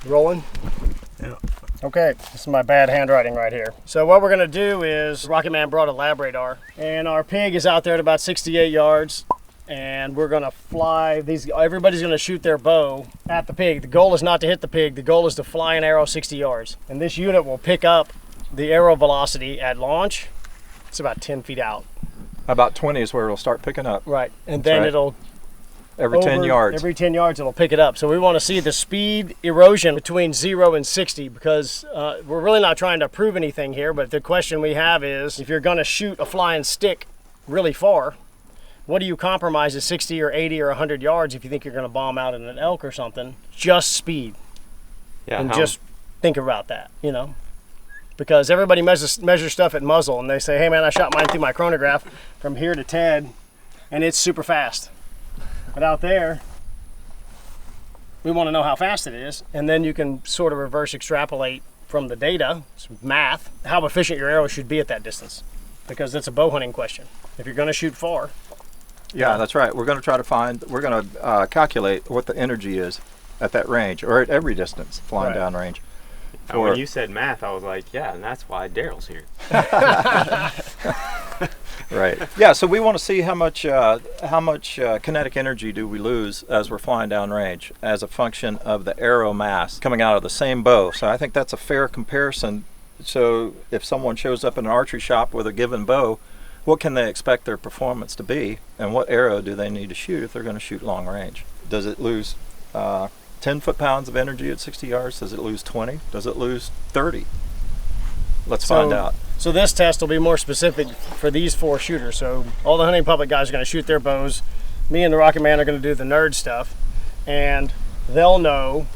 Rolling? Yeah. Okay, this is my bad handwriting right here. So what we're gonna do is, Rocket Man brought a lab radar, and our pig is out there at about 68 yards, and we're gonna fly these. Everybody's gonna shoot their bow at the pig. The goal is not to hit the pig. The goal is to fly an arrow 60 yards, and this unit will pick up the arrow velocity at launch. It's about 10 feet out. About 20 is where it'll start picking up. Right, and then it'll every 10 yards. Every 10 yards it'll pick it up. So we want to see the speed erosion between 0 and 60 because we're really not trying to prove anything here, but the question we have is if you're going to shoot a flying stick really far, what do you compromise at 60 or 80 or 100 yards if you think you're going to bomb out in an elk or something? Just speed. Yeah, and just think about that, you know? Because everybody measures stuff at muzzle and they say, hey man, I shot mine through my chronograph from here to Ted and it's super fast. But out there, we want to know how fast it is, and then you can sort of reverse extrapolate from the data, some math, how efficient your arrow should be at that distance, because that's a bow hunting question. If you're going to shoot far. Yeah, that's right. We're going to try to find, we're going to calculate what the energy is at that range, or at every distance, flying down range. And when you said math, I was like, yeah, and that's why Darrel's here. Right. Yeah. So we want to see how much kinetic energy do we lose as we're flying down range as a function of the arrow mass coming out of the same bow. So I think that's a fair comparison. So if someone shows up in an archery shop with a given bow, what can they expect their performance to be, and what arrow do they need to shoot if they're going to shoot long range? Does it lose 10 foot-pounds of energy at 60 yards? Does it lose 20? Does it lose 30? Let's find out. So this test will be more specific for these 4 shooters. So all the hunting public guys are going to shoot their bows. Me and the Rocket Man are going to do the nerd stuff, and they'll know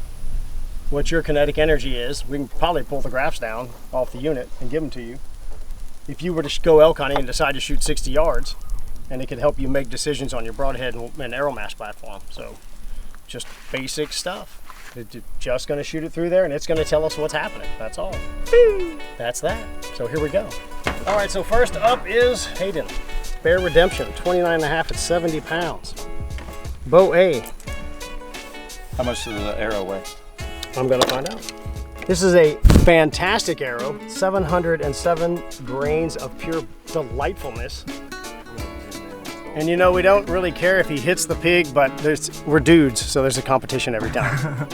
what your kinetic energy is. We can probably pull the graphs down off the unit and give them to you. If you were to go elk hunting and decide to shoot 60 yards, and it could help you make decisions on your broadhead and arrow mass platform. So just basic stuff. It's just going to shoot it through there and it's going to tell us what's happening. That's all. That's that. So here we go. All right, so first up is Hayden. Bear Redemption, 29.5 at 70 pounds. Bow A. How much does the arrow weigh? I'm going to find out. This is a fantastic arrow, 707 grains of pure delightfulness. And you know, we don't really care if he hits the pig, but we're dudes, so there's a competition every time.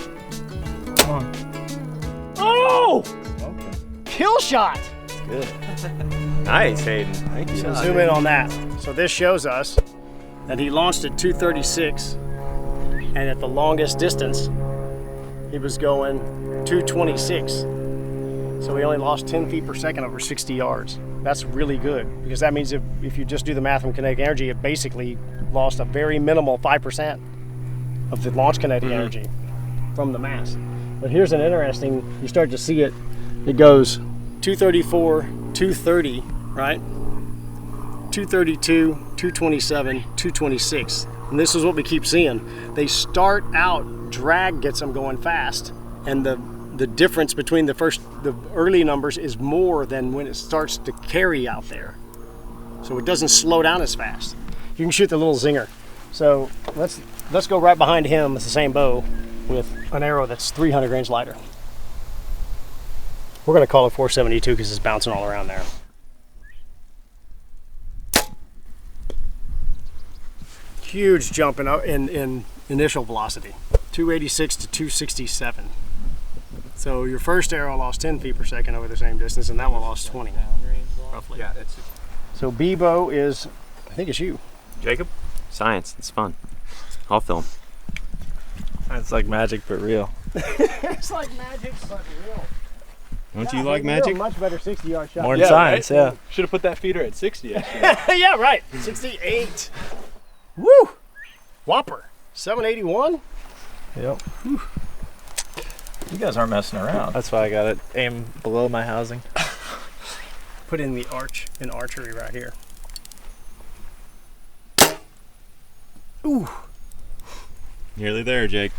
Come on. Oh! Okay. Kill shot! Good. Nice, Hayden. Thank you. So zoom in on that. So this shows us that he launched at 236, and at the longest distance, he was going 226. So he only lost 10 feet per second over 60 yards. That's really good, because that means if you just do the math from kinetic energy, it basically lost a very minimal 5% of the launch kinetic energy from the mass. But here's an interesting, you start to see it, it goes 234, 230, right? 232, 227, 226. And this is what we keep seeing. They start out, drag gets them going fast, and the difference between the early numbers is more than when it starts to carry out there. So it doesn't slow down as fast. You can shoot the little zinger. So let's go right behind him with the same bow with an arrow that's 300 grains lighter. We're gonna call it 472 because it's bouncing all around there. Huge jump in initial velocity, 286 to 267. So your first arrow lost 10 feet per second over the same distance, and that one lost 20, roughly. Yeah, so B bow is, I think it's you. Jacob? Science, it's fun. I'll film. It's like magic, but real. It's like magic, but real. Don't you like magic? Much better 60-yard shot. More than science, right? yeah. Should have put that feeder at 60, actually. Yeah, right. 68. Woo! Whopper. 781. Yep. Whew. You guys aren't messing around. That's why I got it aimed below my housing. Put in the arch in archery right here. Ooh. Nearly there, Jake.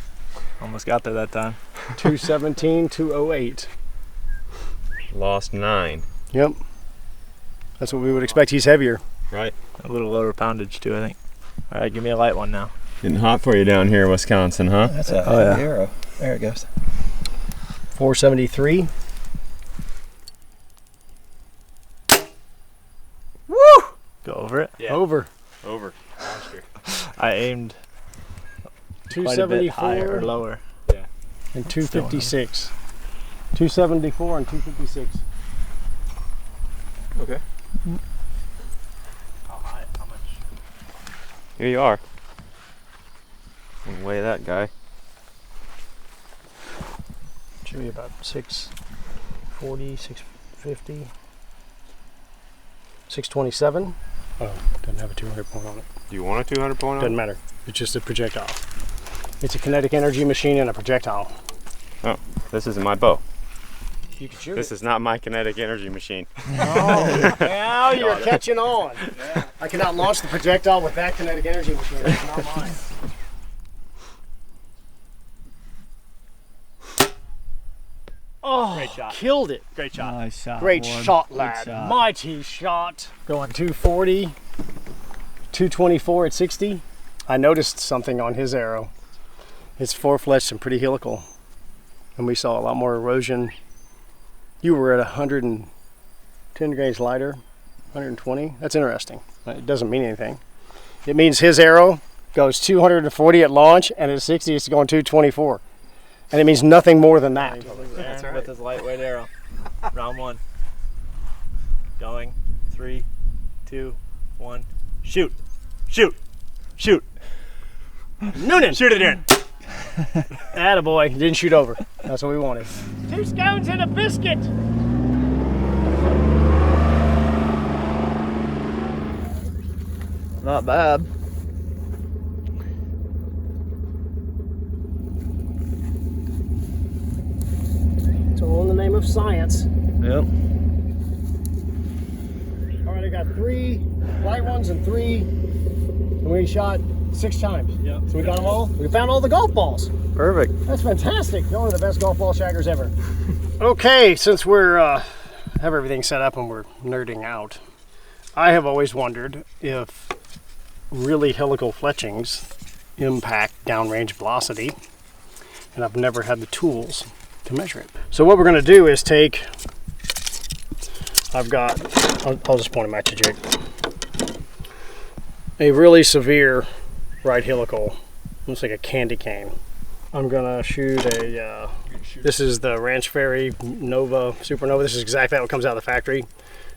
Almost got there that time. 217, 208. Lost 9. Yep. That's what we would expect. He's heavier. Right. A little lower poundage too, I think. All right, give me a light one now. Getting hot for you down here in Wisconsin, huh? That's a Oh, yeah. arrow. There it goes. 473. Woo! Go over it. Yeah. Over. Over. Monster. I aimed quite a bit higher or 274 lower. Yeah. and 256. 274 and 256. Okay. How high? How much? Here you are. And weigh that guy. Should be about 640, 650, 627. Oh, doesn't have a 200 point on it. Do you want a 200 point on? Doesn't matter. It's just a projectile. It's a kinetic energy machine and a projectile. Oh, this isn't my bow. You can shoot This is not my kinetic energy machine. Oh, now you're catching on. Yeah. I cannot launch the projectile with that kinetic energy machine. That's not mine. Oh, Great shot. killed it. Great shot. Nice shot. Great Ward. shot, Good lad. shot. Mighty shot. Going 240, 224 at 60. I noticed something on his arrow. It's four-fletched and pretty helical. And we saw a lot more erosion. You were at 110 grains lighter, 120. That's interesting. It doesn't mean anything. It means his arrow goes 240 at launch, and at 60 it's going 224. And it means nothing more than that. Aaron with his lightweight arrow. Round one. Going. 3, 2, 1. Shoot. Shoot. Shoot. Noonan! Shoot it, Aaron. Attaboy, didn't shoot over. That's what we wanted. 2 scones and a biscuit! Not bad. It's all in the name of science. Yep. All right, I got 3 light ones and 3, and we shot 6 times. Yep. So we got them all. We found all the golf balls. Perfect. That's fantastic. You're one of the best golf ball shaggers ever. Okay, since we're have everything set up and we're nerding out, I have always wondered if really helical fletchings impact downrange velocity, and I've never had the tools to measure it. So what we're going to do is take, I'll just point them at you, Jake. A really severe right helical, looks like a candy cane. I'm gonna shoot a, this is the Ranch Fairy Nova Supernova. This is exactly what comes out of the factory.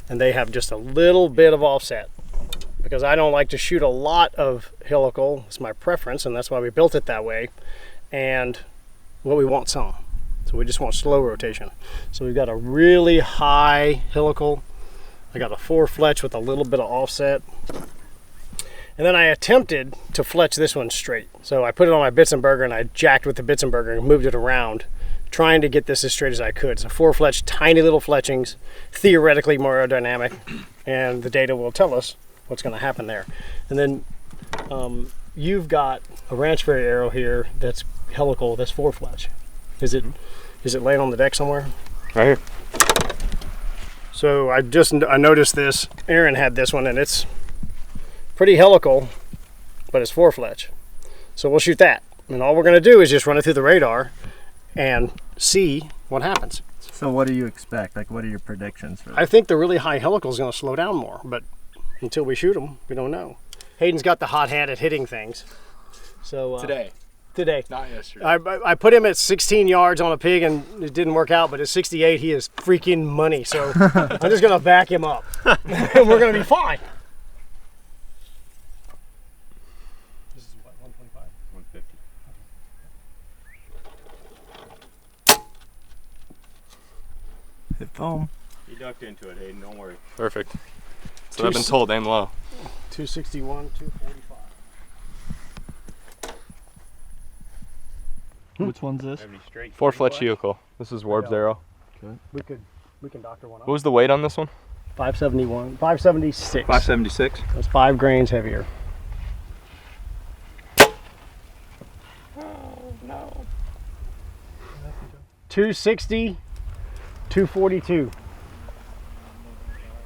And they have just a little bit of offset because I don't like to shoot a lot of helical. It's my preference, and that's why we built it that way. And what we want some. So we just want slow rotation. So we've got a really high helical. I got a 4 fletch with a little bit of offset. And then I attempted to fletch this one straight. So I put it on my Bitzenberger and I jacked with the Bitzenberger and moved it around, trying to get this as straight as I could. So 4-fletch, tiny little fletchings, theoretically more aerodynamic, and the data will tell us what's going to happen there. And then you've got a Ranch Fairy arrow here that's helical, that's 4-fletch. Is it laying on the deck somewhere? Right here. So I noticed this. Aaron had this one, and it's pretty helical, but it's 4-fletch. So we'll shoot that. And all we're going to do is just run it through the radar and see what happens. So what do you expect? Like, what are your predictions for I think the really high helical is going to slow down more, but until we shoot them, we don't know. Hayden's got the hot hand at hitting things. So Today, today. not yesterday. I put him at 16 yards on a pig and it didn't work out, but at 68 he is freaking money. So I'm just going to back him up and we're going to be fine. This is what, 125? 150. hit foam? You ducked into it, Hayden. Don't worry. Perfect. So I've been told aim low. 261, 245. Which one's this? 4-fletch helical. This is Warb's Yeah. arrow. We can doctor one up. What was the weight on this one? 571, 576. 576. That's 5 grains heavier. Oh, no. 260, 242.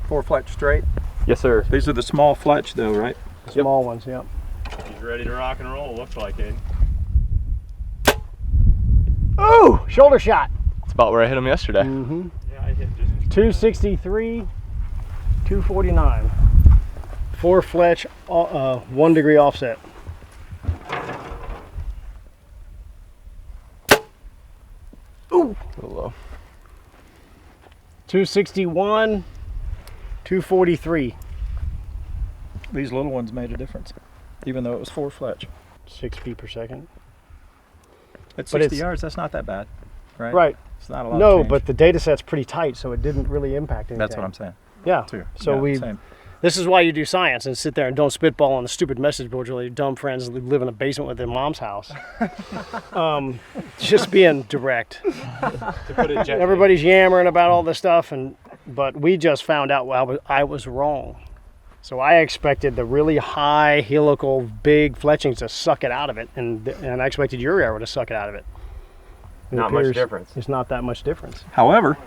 4-fletch straight. Yes, sir. These are the small fletch though, right? The small ones, yep. He's ready to rock and roll, looks like it. Ooh, shoulder shot. about where I hit him yesterday. Mm-hmm. Yeah, I hit just 263, 249. 4 fletch, 1 degree offset. Ooh. A little low. 261, 243. These little ones made a difference, even though it was 4 fletch. 6 feet per second. At But 60 it's- yards, that's not that bad, right? Right. It's not a lot. No, of change. but the data set's pretty tight, so it didn't really impact anything. that's what I'm saying Yeah. too. So Yeah, same. this is why you do science and sit there and don't spitball on the stupid message boards where your dumb friends live in a basement with their mom's house. Just being direct. To put it gently. Everybody's yammering about all this stuff, but we just found out I was wrong. So I expected the really high helical big fletchings to suck it out of it, and I expected your arrow to suck it out of it. It Not much appears difference. It's not that much difference. However,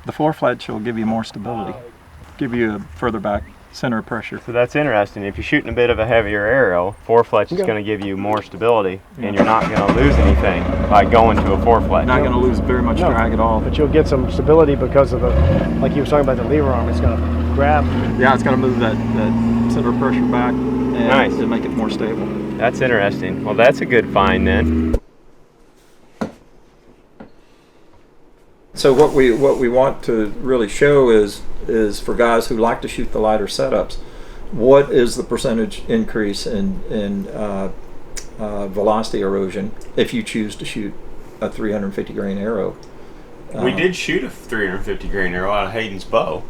the 4 fletch will give you more stability, give you a further back center of pressure. So that's interesting. If you're shooting a bit of a heavier arrow, 4 fletch is Okay. going to give you more stability, and you're not going to lose anything by going to a 4 fletch. Not going to lose very much No. drag at all. But you'll get some stability because of like you were talking about the lever arm. It's going to grab. Yeah, it's going to move that center of pressure back and Nice. to make it more stable. That's interesting. Well, that's a good find then. So what we want to really show is for guys who like to shoot the lighter setups, what is the percentage increase in velocity erosion if you choose to shoot a 350 grain arrow? We did shoot a 350 grain arrow out of Hayden's bow,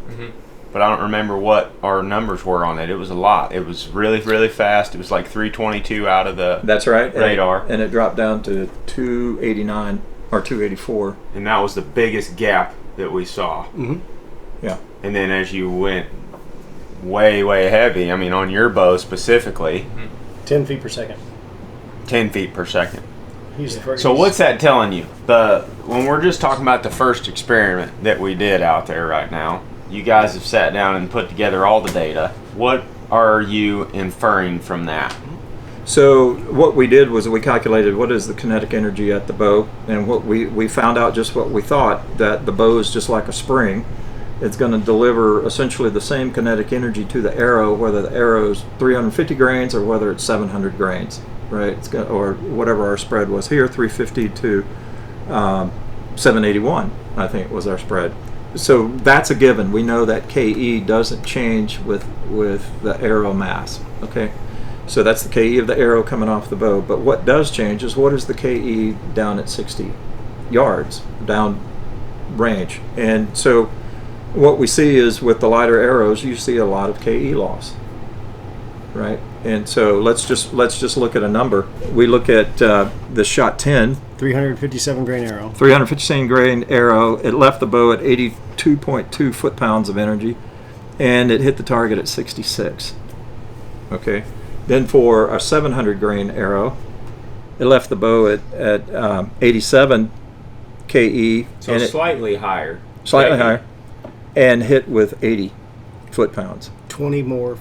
but I don't remember what our numbers were on it. It was a lot. It was really, really fast. It was like 322 out of the That's right. radar. And it dropped down to 289 or 284. And that was the biggest gap that we saw. Mm-hmm. Yeah. And then as you went way, way heavy, I mean on your bow specifically, 10 feet per second. 10 feet per second. He's the first. So what's that telling you? When we're just talking about the first experiment that we did out there right now, you guys have sat down and put together all the data. What are you inferring from that? So what we did was we calculated what is the kinetic energy at the bow, and what we found out just what we thought, that the bow is just like a spring. It's going to deliver essentially the same kinetic energy to the arrow, whether the arrow is 350 grains or whether it's 700 grains, right? It's got, or whatever our spread was here, 350 to 781, I think was our spread. So that's a given. We know that KE doesn't change with the arrow mass, okay? So that's the KE of the arrow coming off the bow. But what does change is what is the KE down at 60 yards, down range. And so what we see is with the lighter arrows, you see a lot of KE loss, right? And so let's just look at a number. We look at the shot 10, 357 grain arrow. 357 grain arrow. It left the bow at 82.2 foot-pounds of energy, and it hit the target at 66. Okay. Then for a 700 grain arrow, it left the bow at 87 KE. So and slightly higher. slightly higher, and hit with 80 foot-pounds. 20 more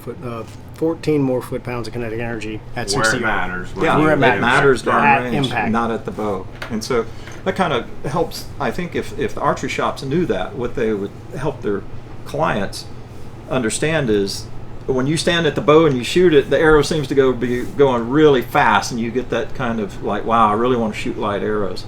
14 more foot-pounds of kinetic energy at Where 60 it yards. matters. Yeah, Where it it matters. matters At downrange, impact. not at the bow. And so that kind of helps. I think if the archery shops knew that, what they would help their clients understand is when you stand at the bow and you shoot it, the arrow seems to be going really fast, and you get that kind of like, wow, I really want to shoot light arrows.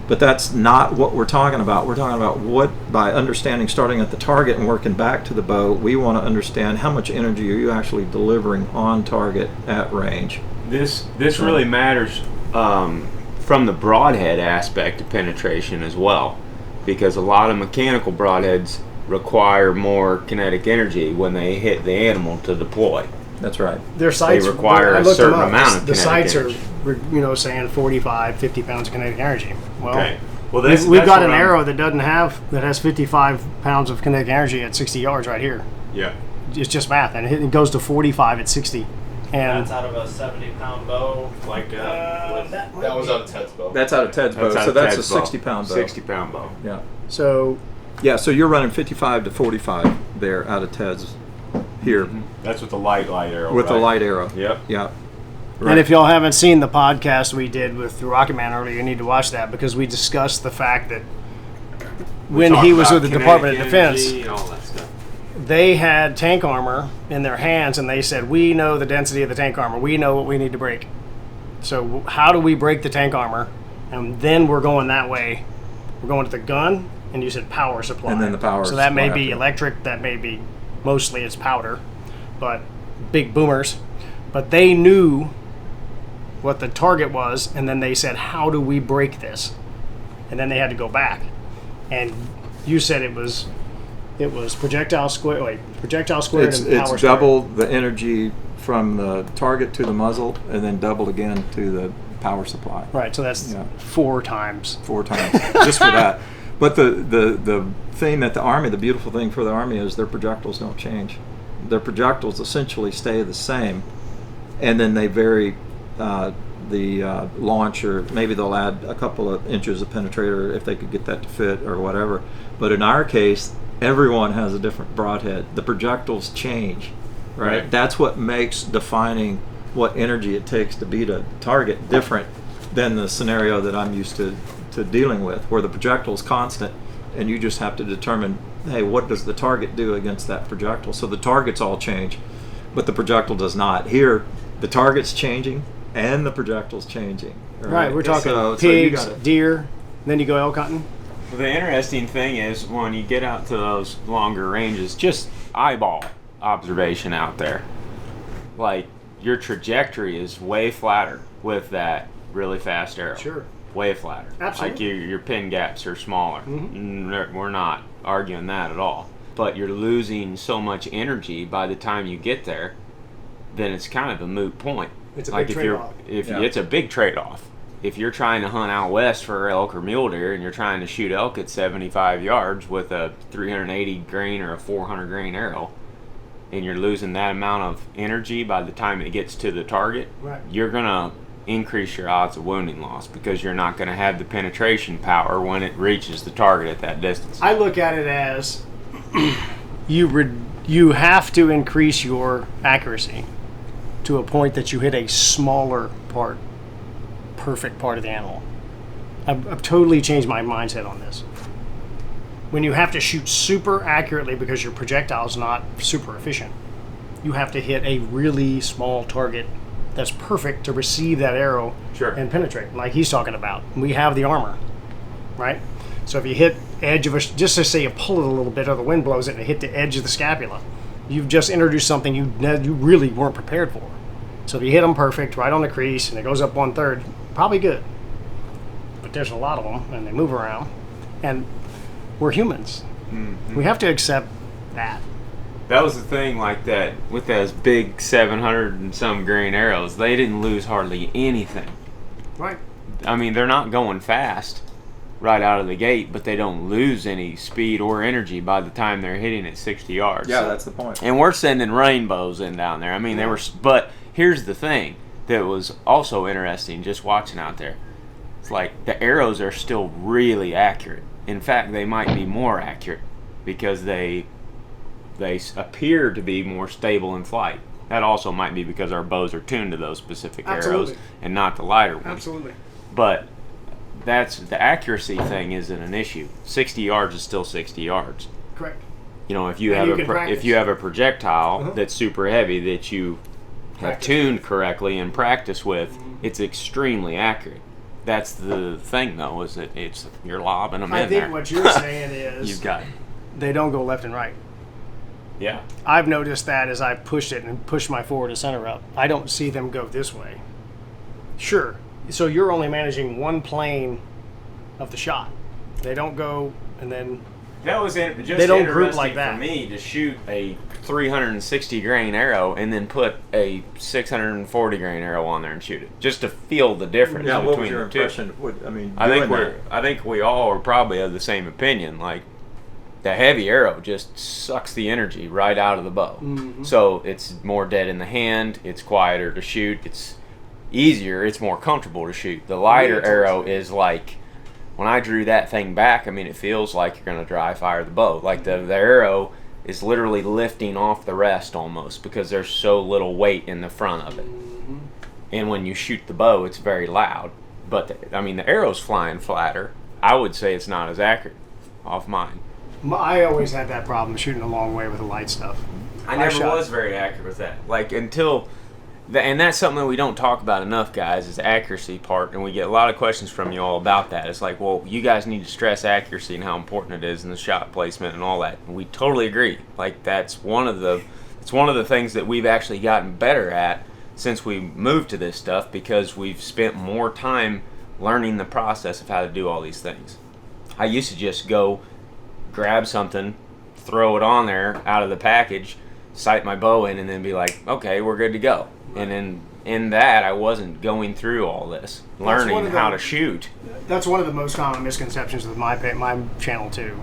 But that's not what we're talking about. We're talking about what, by understanding, starting at the target and working back to the bow, we want to understand how much energy are you actually delivering on target at range. This really matters from the broadhead aspect of penetration as well, because a lot of mechanical broadheads require more kinetic energy when they hit the animal to deploy. That's right. Their sights require I a looked them certain up. amount of The kinetic sights are, saying 45, 50 pounds of kinetic energy. Well, Okay. Well, we've got an what I'm- arrow that has 55 pounds of kinetic energy at 60 yards right here. Yeah. It's just math, and it goes to 45 at 60. And That's out of a 70-pound bow. that was out of Ted's bow. That's out of Ted's bow, That's out so of that's Ted's a bow. 60-pound bow. 60-pound bow. Yeah. so Yeah, so you're running 55 to 45 there out of Ted's here That's with the light arrow. with the right? light arrow. Yep. Yeah. And if y'all haven't seen the podcast we did with Rocket Man earlier, you need to watch that, because we discussed the fact that when he was with the Department of Defense, And all that stuff. they had tank armor in their hands, and they said, we know the density of the tank armor. We know what we need to break. So how do we break the tank armor? And then we're going that way. We're going to the gun, and you said power supply. And then the power So that may supply be after. electric, that may be, mostly it's powder, but big boomers. But they knew what the target was, and then they said, how do we break this? And then they had to go back. And you said it was projectile square. Wait, projectile squared and power It's squared. double the energy from the target to the muzzle, and then double again to the power supply. Right, so that's Yeah. 4 times. 4 times just for that. But the thing that the beautiful thing for the Army is their projectiles don't change. Their projectiles essentially stay the same, and then they vary the launch, or maybe they'll add a couple of inches of penetrator if they could get that to fit or whatever. But in our case, everyone has a different broadhead. The projectiles change, right? That's what makes defining what energy it takes to beat a target different than the scenario that I'm used to dealing with, where the projectile is constant and you just have to determine, hey, what does the target do against that projectile? So the targets all change, but the projectile does not. Here, the target's changing and the projectile's changing. Right, we're talking So you pigs, gotta- deer, then you go elk hunting. Well, the interesting thing is when you get out to those longer ranges, just eyeball observation out there. Like, your trajectory is way flatter with that really fast arrow. Sure. Way flatter. Absolutely. Like your pin gaps are smaller. Mhm. We're not arguing that at all. But you're losing so much energy by the time you get there, then it's kind of a moot point. It's a like big if you're, trade-off. It's a big trade-off. If you're trying to hunt out west for elk or mule deer and you're trying to shoot elk at 75 yards with a 380 grain or a 400 grain arrow, and you're losing that amount of energy by the time it gets to the target, Right. you're gonna increase your odds of wounding loss because you're not gonna have the penetration power when it reaches the target at that distance. I look at it as you have to increase your accuracy to a point that you hit a smaller part, perfect part of the animal. I've totally changed my mindset on this. When you have to shoot super accurately because your projectile is not super efficient, you have to hit a really small target that's perfect to receive that arrow Sure. and penetrate, like he's talking about. We have the armor, right? So if you hit edge of just to say you pull it a little bit or the wind blows it and it hit the edge of the scapula, you've just introduced something you really weren't prepared for. So if you hit them perfect, right on the crease, and it goes up 1/3, probably good. But there's a lot of them, and they move around, and we're humans. Mm-hmm. We have to accept that. That was the thing, like that with those big 700 and some grain arrows, they didn't lose hardly anything. Right. I mean, they're not going fast right out of the gate, but they don't lose any speed or energy by the time they're hitting at 60 yards. Yeah, that's the point. And we're sending rainbows in down there. I mean, but here's the thing that was also interesting just watching out there. It's like the arrows are still really accurate. In fact, they might be more accurate because they appear to be more stable in flight. That also might be because our bows are tuned to those specific Absolutely. arrows and not the lighter ones. Absolutely. But that's the accuracy thing isn't an issue. 60 yards is still 60 yards. Correct. You know, if you And have you a can practice. if you have a projectile Uh-huh. that's super heavy that you have Practice. tuned correctly and practice with, it's extremely accurate. That's the thing, though, is that it's you're lobbing them I in think there. what you're saying is You've got, they don't go left and right. yeah. I've noticed that as I pushed it and pushed my forward to center up, I don't see them go this way. Sure. So you're only managing one plane of the shot. They don't go and then That was just They don't group interesting like that. for me to shoot a 360 grain arrow and then put a 640 grain arrow on there and shoot it, just to feel the difference Yeah, between what was your the two. impression? I think we all are probably of the same opinion. Like, the heavy arrow just sucks the energy right out of the bow. Mm-hmm. So it's more dead in the hand. It's quieter to shoot. It's easier. It's more comfortable to shoot. The lighter it's arrow awesome. is like, when I drew that thing back, I mean, it feels like you're going to dry fire the bow. Like the arrow is literally lifting off the rest almost because there's so little weight in the front of it. Mm-hmm. And when you shoot the bow, it's very loud. But, the arrow's flying flatter. I would say it's not as accurate. off mine. I always had that problem shooting a long way with the light stuff. I never was very accurate with that. Like until, and that's something that we don't talk about enough, guys, is the accuracy part. And we get a lot of questions from you all about that. It's like, well, you guys need to stress accuracy and how important it is in the shot placement and all that. And we totally agree. Like it's one of the things that we've actually gotten better at since we moved to this stuff, because we've spent more time learning the process of how to do all these things. I used to just go grab something, throw it on there out of the package, sight my bow in, and then be like, okay, we're good to go. And then in that, I wasn't going through all this, learning how to shoot. That's one of the most common misconceptions with my channel too.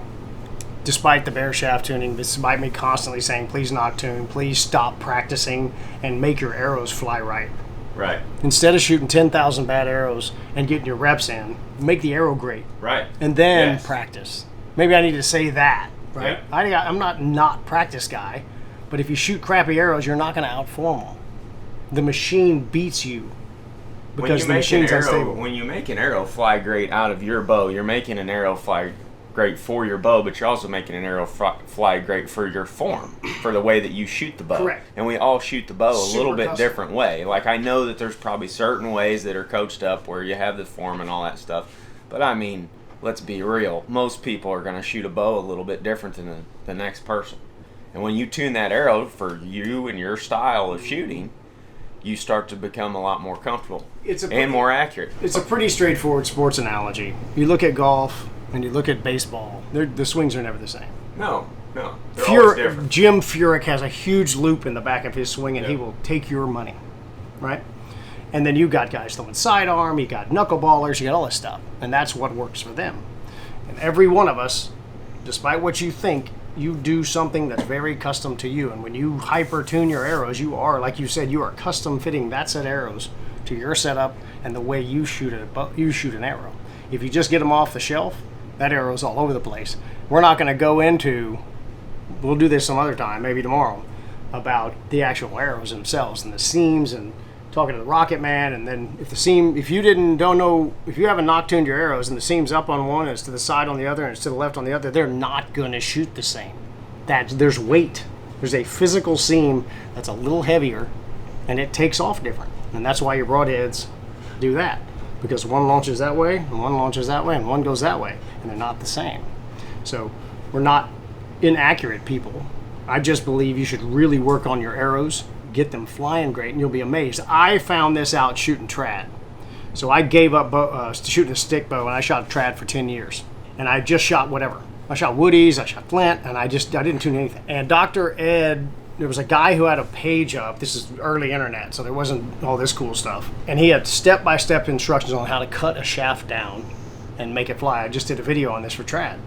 Despite the bare shaft tuning, despite me constantly saying, please not tune, please stop practicing and make your arrows fly right. Right. Instead of shooting 10,000 bad arrows and getting your reps in, make the arrow great. Right. And then practice. Maybe I need to say that, right? Yeah. I'm not practice guy, but if you shoot crappy arrows, you're not going to outform them. The machine beats you because the machine's unstable. When you make an arrow fly great out of your bow, you're making an arrow fly great for your bow, but you're also making an arrow fly great for your form, for the way that you shoot the bow. Correct. And we all shoot the bow a little bit custom. different way. Like I know that there's probably certain ways that are coached up where you have the form and all that stuff, but I mean, let's be real. Most people are going to shoot a bow a little bit different than the next person. And when you tune that arrow for you and your style of shooting, you start to become a lot more comfortable and more accurate. It's a pretty straightforward sports analogy. You look at golf and you look at baseball, the swings are never the same. No. They're always different. Jim Furyk has a huge loop in the back of his swing, and he will take your money, right? And then you got guys throwing sidearm, you got knuckleballers, you got all this stuff, and that's what works for them. And every one of us, despite what you think, you do something that's very custom to you. And when you hyper tune your arrows, you are, like you said, you are custom fitting that set of arrows to your setup and the way you shoot an arrow. If you just get them off the shelf, that arrow's all over the place. We're not going to go into, we'll do this some other time, maybe tomorrow, about the actual arrows themselves and the seams and talking to the Rocket Man. And then if you haven't knock tuned your arrows and the seam's up on one and it's to the side on the other and it's to the left on the other, they're not going to shoot the same. There's weight. There's a physical seam that's a little heavier and it takes off different. And that's why your broadheads do that, because one launches that way and one launches that way and one goes that way, and they're not the same. So we're not inaccurate people. I just believe you should really work on your arrows, get them flying great, and you'll be amazed. I found this out shooting trad. So I gave up shooting a stick bow, and I shot trad for 10 years. And I just shot whatever. I shot woodies, I shot flint, and I didn't tune anything. And Dr. Ed, there was a guy who had a page up. This is early internet, so there wasn't all this cool stuff. And he had step-by-step instructions on how to cut a shaft down and make it fly. I just did a video on this for trad.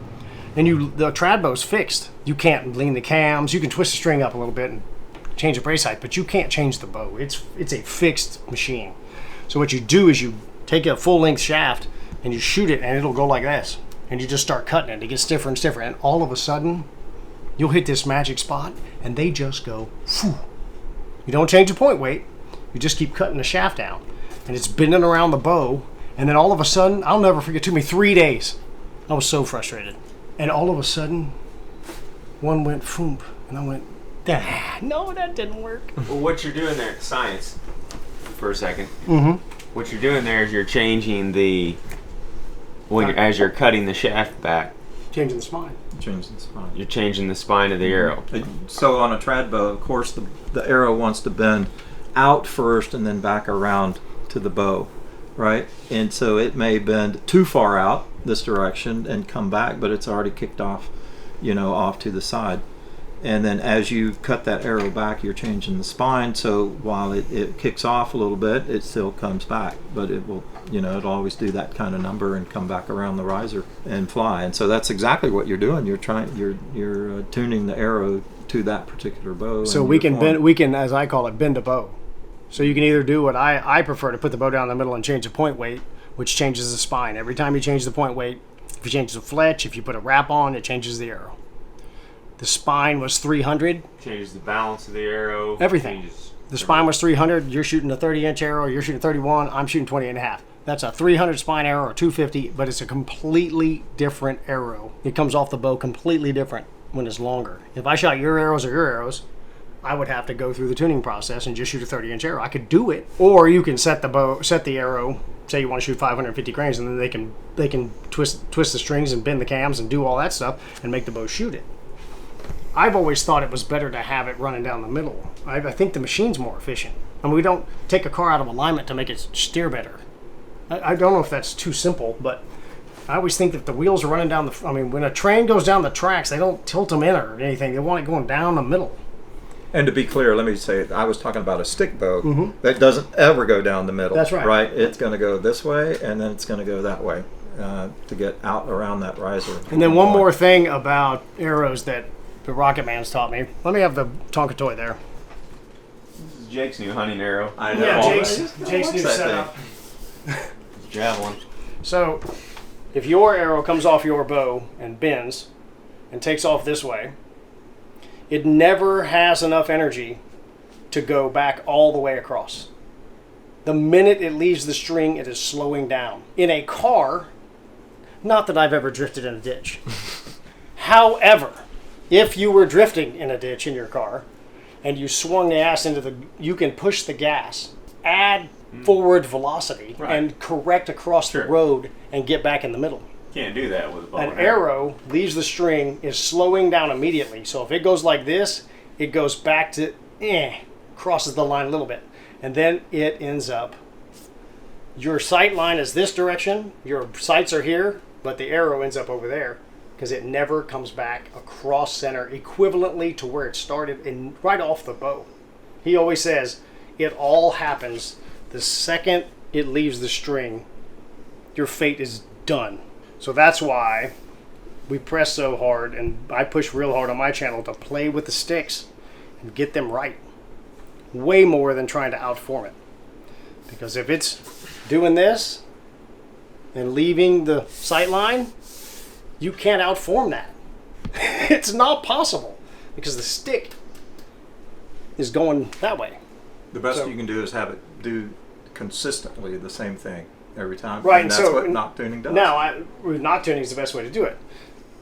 And the trad bow's fixed. You can't lean the cams. You can twist the string up a little bit and change the brace height, but you can't change the bow. It's a fixed machine. So what you do is you take a full-length shaft and you shoot it, and it'll go like this. And you just start cutting it. It gets stiffer and stiffer. And all of a sudden, you'll hit this magic spot, and they just go, phew. You don't change the point weight. You just keep cutting the shaft down. And it's bending around the bow. And then all of a sudden, I'll never forget, it took me 3 days. I was so frustrated. And all of a sudden, one went foomp. And I went, no, that didn't work. Well, what you're doing there, science, for a second. Mm-hmm. What you're doing there is you're changing as you're cutting the shaft back. Changing the spine. Changing the spine. You're changing the spine of the arrow. So on a trad bow, of course, the arrow wants to bend out first and then back around to the bow, right? And so it may bend too far out this direction and come back, but it's already kicked off, off to the side. And then as you cut that arrow back, you're changing the spine. So while it kicks off a little bit, it still comes back, but it will, it'll always do that kind of number and come back around the riser and fly. And so that's exactly what you're doing. You're tuning the arrow to that particular bow. So we can, as I call it, bend a bow. So you can either do what I prefer, to put the bow down the middle and change the point weight, which changes the spine. Every time you change the point weight, if you change the fletch, if you put a wrap on, it changes the arrow. The spine was 300. Changes the balance of the arrow. Everything. The spine was 300. You're shooting a 30-inch arrow. You're shooting 31. I'm shooting 20 and a half. That's a 300 spine arrow or 250, but it's a completely different arrow. It comes off the bow completely different when it's longer. If I shot your arrows or your arrows, I would have to go through the tuning process and just shoot a 30-inch arrow. I could do it, or you can set the arrow. Say you want to shoot 550 grains, and then they can twist the strings and bend the cams and do all that stuff and make the bow shoot it. I've always thought it was better to have it running down the middle. I think the machine's more efficient. I mean, we don't take a car out of alignment to make it steer better. I don't know if that's too simple, but I always think that the wheels are running down when a train goes down the tracks, they don't tilt them in or anything. They want it going down the middle. And to be clear, let me say, I was talking about a stick bow that doesn't ever go down the middle. That's right. Right? It's going to go this way, and then it's going to go that way to get out around that riser. And then one more thing about arrows that the Rocket Man's taught me. Let me have the Tonka toy there. This is Jake's new hunting arrow. I know. Yeah, Jake's new that setup. Javelin. So, if your arrow comes off your bow and bends and takes off this way, it never has enough energy to go back all the way across. The minute it leaves the string, it is slowing down. In a car, not that I've ever drifted in a ditch. However, if you were drifting in a ditch in your car and you swung the ass you can push the gas, add forward velocity, and correct across the road and get back in the middle. Can't do that with a bow. An arrow leaves the string, is slowing down immediately. So if it goes like this, it goes back to crosses the line a little bit. And then it ends up, your sight line is this direction, your sights are here, but the arrow ends up over there because it never comes back across center equivalently to where it started and right off the bow. He always says it all happens the second it leaves the string. Your fate is done. So that's why we press so hard, and I push real hard on my channel to play with the sticks and get them right. Way more than trying to outform it. Because if it's doing this and leaving the sight line, you can't outform that. It's not possible because the stick is going that way. The best you can do is have it do consistently the same thing every time. Right, and that's what knock tuning does. Now, knock tuning is the best way to do it.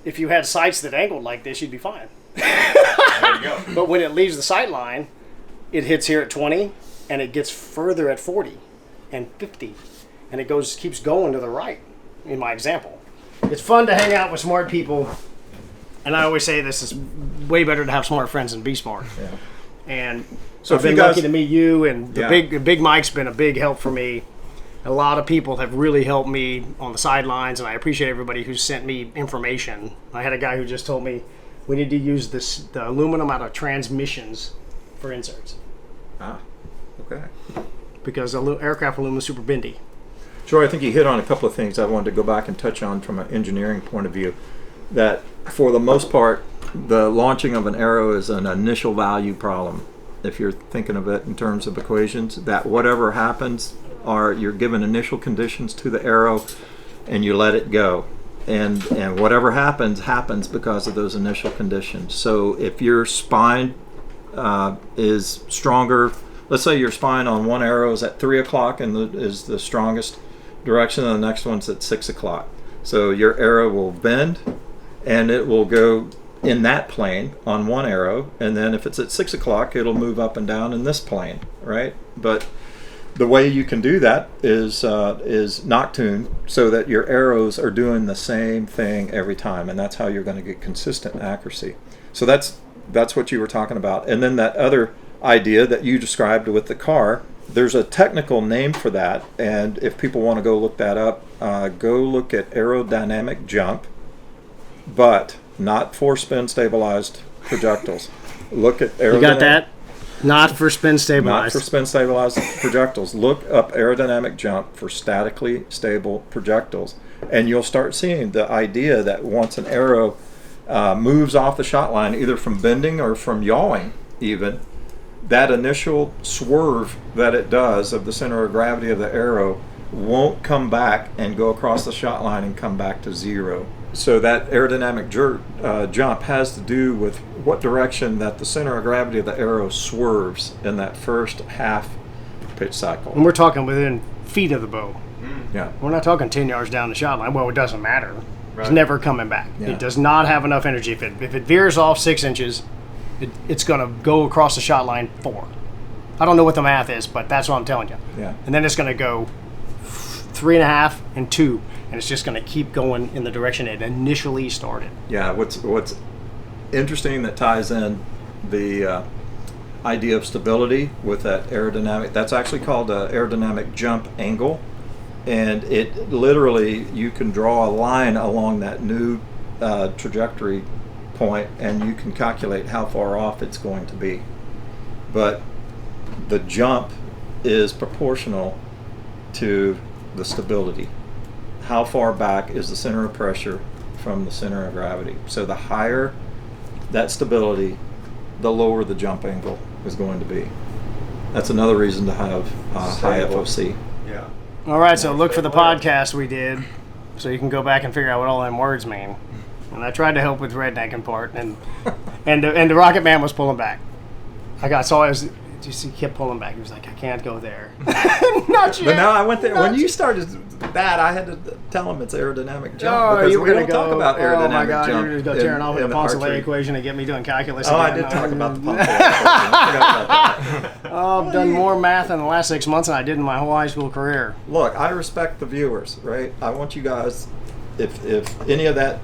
If you had sights that angled like this, you'd be fine. There you go. But when it leaves the sight line, it hits here at 20, and it gets further at 40 and 50, and it keeps going to the right. In my example, it's fun to hang out with smart people, and I always say this is way better to have smart friends than be smart. Yeah. And So I've if you been guys- lucky to meet you, and the Yeah. big Mike's been a big help for me. A lot of people have really helped me on the sidelines, and I appreciate everybody who's sent me information. I had a guy who just told me we need to use the aluminum out of transmissions for inserts Ah, okay. because aircraft aluminum is super bendy. Troy, I think you hit on a couple of things I wanted to go back and touch on from an engineering point of view. That for the most part, the launching of an arrow is an initial value problem. If you're thinking of it in terms of equations, that whatever happens, you're given initial conditions to the arrow, and you let it go. And whatever happens because of those initial conditions. So if your spine is stronger, let's say your spine on one arrow is at 3 o'clock and is the strongest direction, and the next one's at 6 o'clock. So your arrow will bend, and it will go in that plane on one arrow, and then if it's at 6 o'clock, it'll move up and down in this plane, right? But the way you can do that is knock tune so that your arrows are doing the same thing every time, and that's how you're going to get consistent accuracy. So that's what you were talking about. And then that other idea that you described with the car, there's a technical name for that, and if people want to go look that up, go look at aerodynamic jump, but not for spin stabilized projectiles. Look at aerodynamic. You got that? Not for spin Not stabilized. for spin stabilized projectiles. Look up aerodynamic jump for statically stable projectiles, and you'll start seeing the idea that once an arrow moves off the shot line, either from bending or from yawing even, that initial swerve that it does of the center of gravity of the arrow won't come back and go across the shot line and come back to zero. So that aerodynamic jump has to do with what direction that the center of gravity of the arrow swerves in that first half pitch cycle. And we're talking within feet of the bow. Yeah. We're not talking 10 yards down the shot line. Well, it doesn't matter. It's Right. never coming back. Yeah. It does not have enough energy. If it veers off 6 inches, it's going to go across the shot line 4. I don't know what the math is, but that's what I'm telling you. Yeah. And then it's going to go 3.5 and 2, and it's just going to keep going in the direction it initially started. Yeah, what's interesting that ties in the idea of stability with that aerodynamic, that's actually called an aerodynamic jump angle. And it literally, you can draw a line along that new trajectory point and you can calculate how far off it's going to be. But the jump is proportional to the stability. How far back is the center of pressure from the center of gravity? So the higher that stability, the lower the jump angle is going to be. That's another reason to have high FOC. Yeah. All right, so look for the podcast we did, so you can go back and figure out what all them words mean. And I tried to help with the rednecking part, and the Rocket Man was pulling back. He kept pulling back. He was like, I can't go there. Not yet. But now I went there. When Not you started that, I had to tell him it's aerodynamic jump. Oh, because you were we going don't to talk about aerodynamic oh my God, jump. you're going to go tearing off with the Poncelet archery. equation and get me doing calculus Oh, again. I did talk about the Poncelet equation. I forgot about that. Oh, I've done more math in the last 6 months than I did in my whole high school career. Look, I respect the viewers, right? I want you guys, if any of that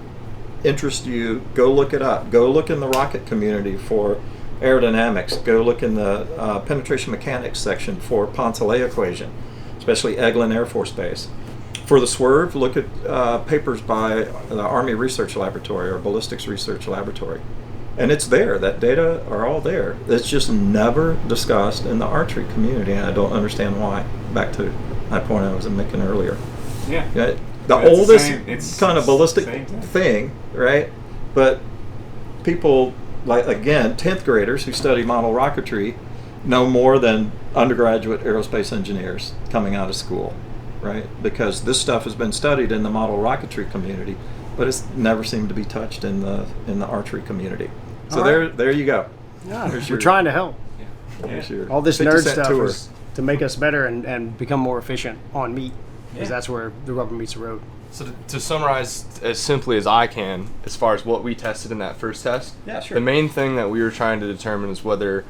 interests you, go look it up. Go look in the rocket community for aerodynamics. Go look in the penetration mechanics section for Poncelet equation, especially Eglin Air Force Base. For the swerve, look at papers by the Army Research Laboratory or Ballistics Research Laboratory. And it's there. That data are all there. It's just never discussed in the archery community, and I don't understand why. Back to my point I was making earlier. Yeah. The But it's the oldest same- it's kind of the ballistic same thing. thing, right? But people, like, again, 10th graders who study model rocketry know more than undergraduate aerospace engineers coming out of school, right? Because this stuff has been studied in the model rocketry community, but it's never seemed to be touched in the archery community. So All right. there you go. Yeah, There's we're your- trying to help. There's your All this 50 nerd cent stuff tour. is to make us better and become more efficient on meat, because Yeah. that's where the rubber meets the road. So to summarize as simply as I can, as far as what we tested in that first test, Yeah, sure. the main thing that we were trying to determine is whether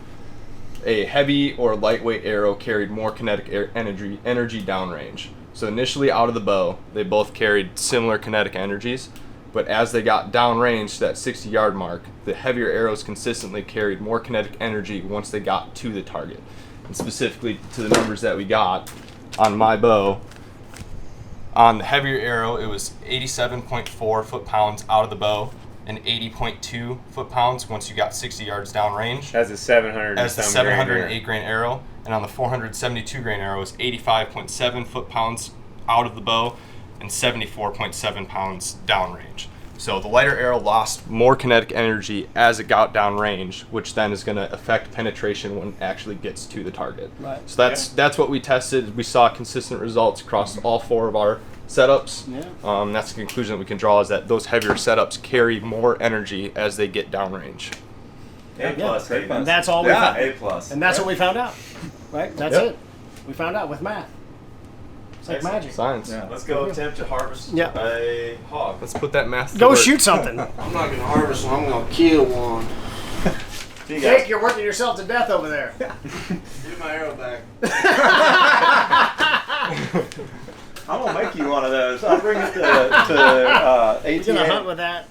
a heavy or lightweight arrow carried more kinetic energy downrange. So initially out of the bow, they both carried similar kinetic energies, but as they got downrange to that 60-yard mark, the heavier arrows consistently carried more kinetic energy once they got to the target. And specifically to the numbers that we got on my bow, on the heavier arrow, it was 87.4 foot-pounds out of the bow and 80.2 foot-pounds once you got 60 yards downrange. That's a 700. As the 708 grain arrow, and on the 472 grain arrow is 85.7 foot-pounds out of the bow and 74.7 pounds downrange. So the lighter arrow lost more kinetic energy as it got downrange, which then is going to affect penetration when it actually gets to the target. Right. So that's what we tested. We saw consistent results across all 4 of our setups. Yeah. That's the conclusion that we can draw, is that those heavier setups carry more energy as they get downrange. A plus. Yeah. And that's all we found. A plus. And that's what we found out. Right? That's Yep. it. We found out with math. It's like magic. Science. Yeah. Let's go attempt to harvest Yeah. a hog. Let's put that math to Go work. shoot something. I'm not gonna harvest one, I'm gonna kill one. Jake, you're working yourself to death over there. Get my arrow back. I'm gonna make you one of those. I'll bring it to You're gonna ATA. hunt with that.